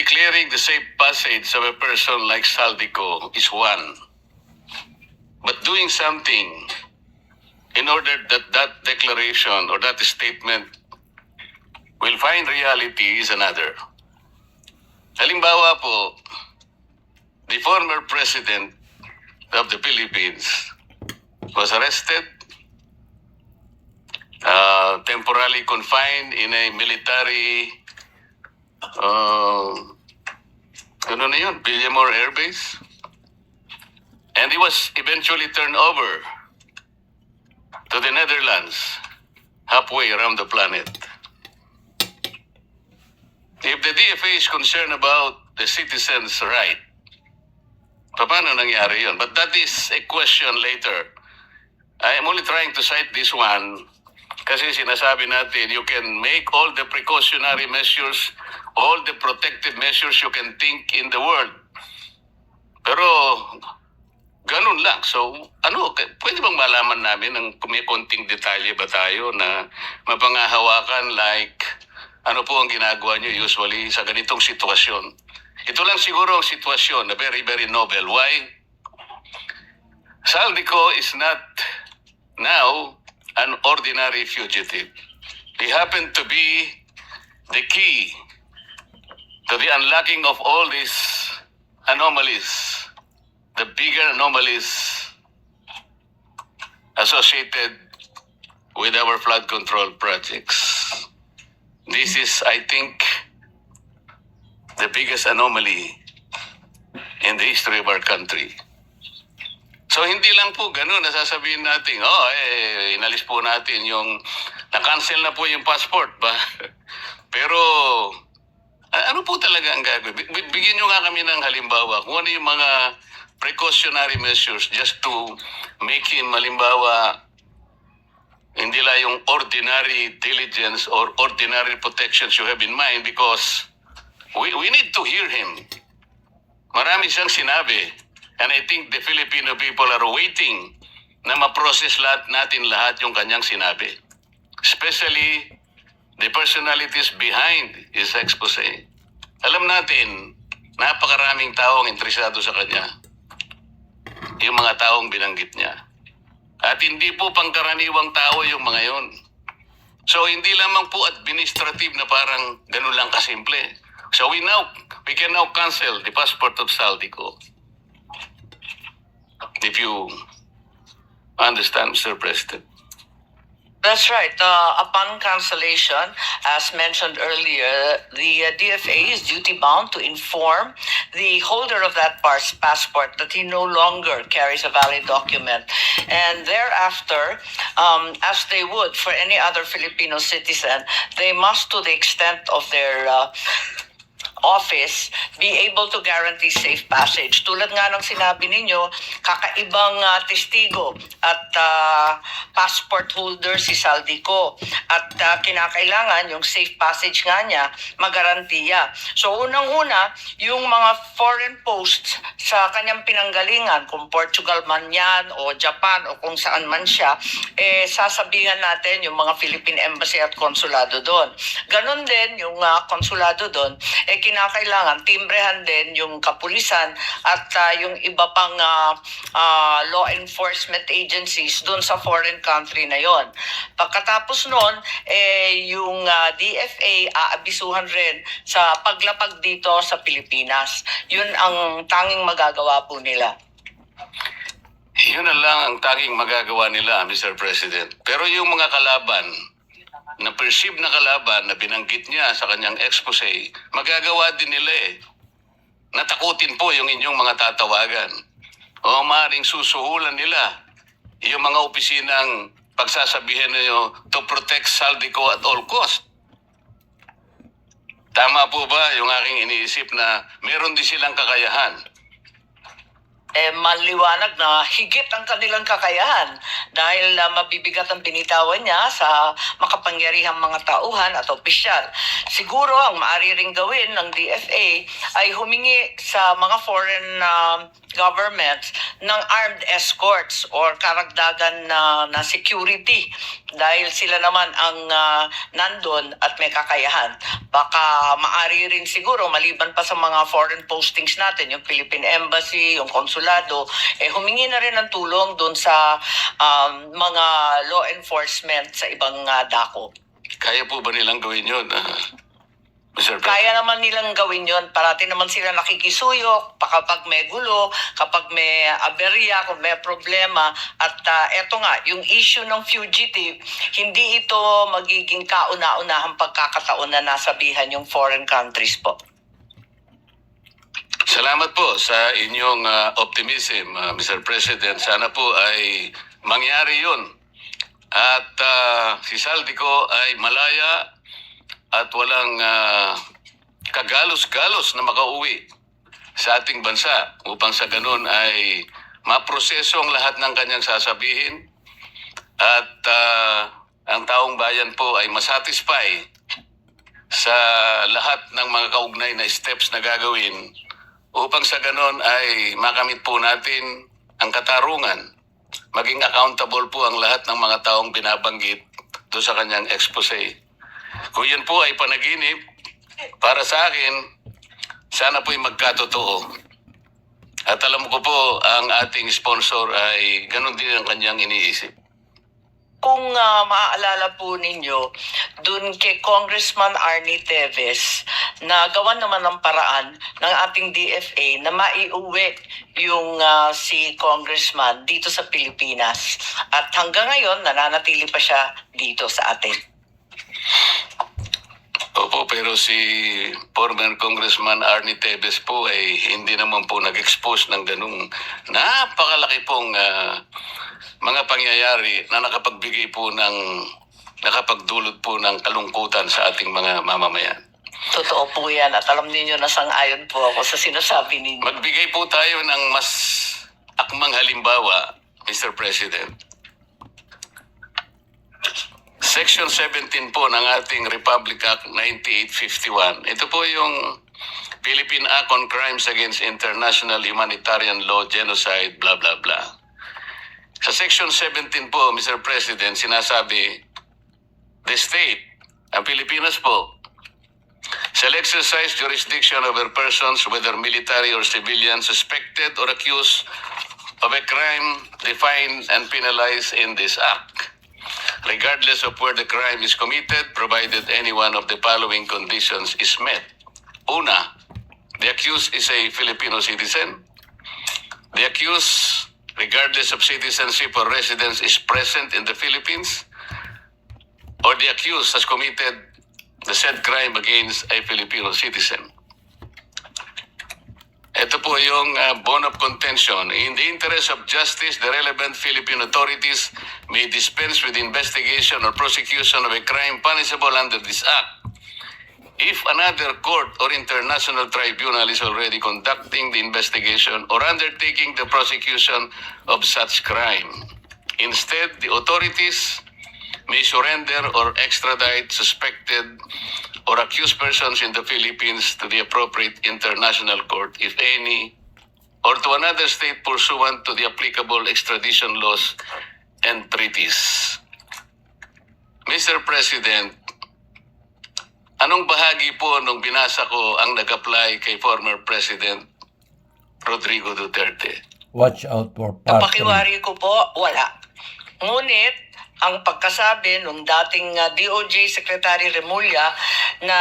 declaring the safe passage of a person like Saldico is one. But doing something in order that that declaration or that statement will find reality is another. Halimbawa po, the former president of the Philippines was arrested, temporarily confined in a military, ano na yun, Villamor Air Base. And he was eventually turned over to the Netherlands, halfway around the planet. If the DFA is concerned about the citizens' right, paano nangyari yun? But that is a question later. I am only trying to cite this one kasi sinasabi natin you can make all the precautionary measures, all the protective measures you can think in the world. Pero ganun lang. So, pwede bang malaman namin ng may konting detalye ba tayo na mapangahawakan like ano po ang ginagawa nyo usually sa ganitong sitwasyon? Ito lang siguro ang sitwasyon na very, very novel. Why? Saldico is not now an ordinary fugitive. He happened to be the key to the unlocking of all these anomalies, the bigger anomalies associated with our flood control projects. This is, I think, the biggest anomaly in the history of our country. So hindi lang po ganun nasasabihin natin, inalis po natin yung, na-cancel na po yung passport ba? Pero, ano po talaga ang gagawin? Bigyan nyo nga kami ng halimbawa kung ano yung mga precautionary measures just to make him, halimbawa, hindi lang yung ordinary diligence or ordinary protections you have in mind because we need to hear him. Marami siyang sinabi. And I think the Filipino people are waiting na ma-process natin lahat yung kanyang sinabi. Especially the personalities behind his expose. Alam natin, napakaraming taong interesado sa kanya. Yung mga taong binanggit niya. At hindi po pangkaraniwang tao yung mga yon. So hindi lamang po administrative na parang ganun lang kasimple. So we can now cancel the passport of Saldico. If you understand, Mr. President. That's right. Upon cancellation, as mentioned earlier, the DFA is duty-bound to inform the holder of that passport that he no longer carries a valid document. And thereafter, as they would for any other Filipino citizen, they must, to the extent of their office, be able to guarantee safe passage. Tulad nga ng sinabi ninyo, kakaibang testigo at passport holder si Saldico. At kinakailangan yung safe passage nga niya magarantiya. So unang-una, yung mga foreign posts sa kanyang pinanggalingan, kung Portugal man yan o Japan o kung saan man siya, sasabihan natin yung mga Philippine Embassy at konsulado doon. Ganon din yung konsulado doon, kinakailangan timbrehan din yung kapulisan at yung iba pang law enforcement agencies doon sa foreign country na yon. Pagkatapos noon, yung DFA aabisuhan rin sa paglapag dito sa Pilipinas. Yun ang tanging magagawa po nila. Yun na lang ang tanging magagawa nila, Mr. President. Pero yung mga kalaban, na perceived na kalaban na binanggit niya sa kanyang expose, magagawa din nila natakutin po yung inyong mga tatawagan. O maaaring susuhulan nila yung mga opisinang pagsasabihin niyo to protect Saldico at all cost. Tama po ba yung aking iniisip na meron din silang kakayahan maliwanag na higit ang kanilang kakayahan dahil mabibigat ang binitawan niya sa makapangyarihang mga tauhan at opisyal. Siguro ang maaari ring gawin ng DFA ay humingi sa mga foreign governments ng armed escorts or karagdagan na security dahil sila naman ang nandun at may kakayahan. Baka maaari rin siguro maliban pa sa mga foreign postings natin, yung Philippine Embassy, yung konsulado, humingi na rin ng tulong doon sa mga law enforcement sa ibang dako. Kaya po ba nilang gawin yun, Mr. President? Kaya naman nilang gawin yon. Parati naman sila nakikisuyok kapag may gulo, kapag may aberya, kung may problema. At eto nga, yung issue ng fugitive, hindi ito magiging kauna-unahang pagkakataon na nasabihan yung foreign countries po. Salamat po sa inyong optimism, Mr. President. Sana po ay mangyari yun. At si Saldico ay malaya at walang kagalos-galos na makauwi sa ating bansa upang sa ganun ay maproseso ang lahat ng kanyang sasabihin at ang taong bayan po ay masatisfy sa lahat ng mga kaugnay na steps na gagawin upang sa ganun ay makamit po natin ang katarungan. Maging accountable po ang lahat ng mga taong binabanggit doon sa kanyang expose. Kung yun po ay panaginip, para sa akin, sana po'y magkatotoo. At alam ko po, ang ating sponsor ay ganun din ang kanyang iniisip. Kung maaalala po ninyo, dun kay Congressman Arnie Teves, na gawan naman ng paraan ng ating DFA na maiuwi yung si Congressman dito sa Pilipinas. At hanggang ngayon, nananatili pa siya dito sa atin. Opo, pero si former Congressman Arnie Teves po ay hindi naman po nag-expose ng ganung napakalaki pong mga pangyayari na nakapagbigay po ng nakapagdulot po ng kalungkutan sa ating mga mamamayan. Totoo po yan at alam niyo na sang-ayon po ako sa sinasabi ninyo. Magbigay po tayo ng mas akmang halimbawa, Mr. President. Section 17 po ng ating Republic Act 9851. Ito po yung Philippine Act on Crimes Against International Humanitarian Law, Genocide, blah, blah, blah. Sa Section 17 po, Mr. President, sinasabi, the state, ang Pilipinas po, shall exercise jurisdiction over persons, whether military or civilian, suspected or accused of a crime defined and penalized in this Act, regardless of where the crime is committed, provided any one of the following conditions is met. Una, the accused is a Filipino citizen. The accused, regardless of citizenship or residence, is present in the Philippines, or the accused has committed the said crime against a Filipino citizen. Ito po yung bone of contention. In the interest of justice, the relevant Philippine authorities may dispense with investigation or prosecution of a crime punishable under this Act if another court or international tribunal is already conducting the investigation or undertaking the prosecution of such crime. Instead, the authorities may surrender or extradite suspected or accused persons in the Philippines to the appropriate international court, if any, or to another state pursuant to the applicable extradition laws and treaties. Mr. President, anong bahagi po nung binasa ko ang nag-apply kay former President Rodrigo Duterte? Watch out for part 3. Pakiwari ko po, wala. Ngunit, ang pagkasabi nung dating DOJ Secretary Remulla na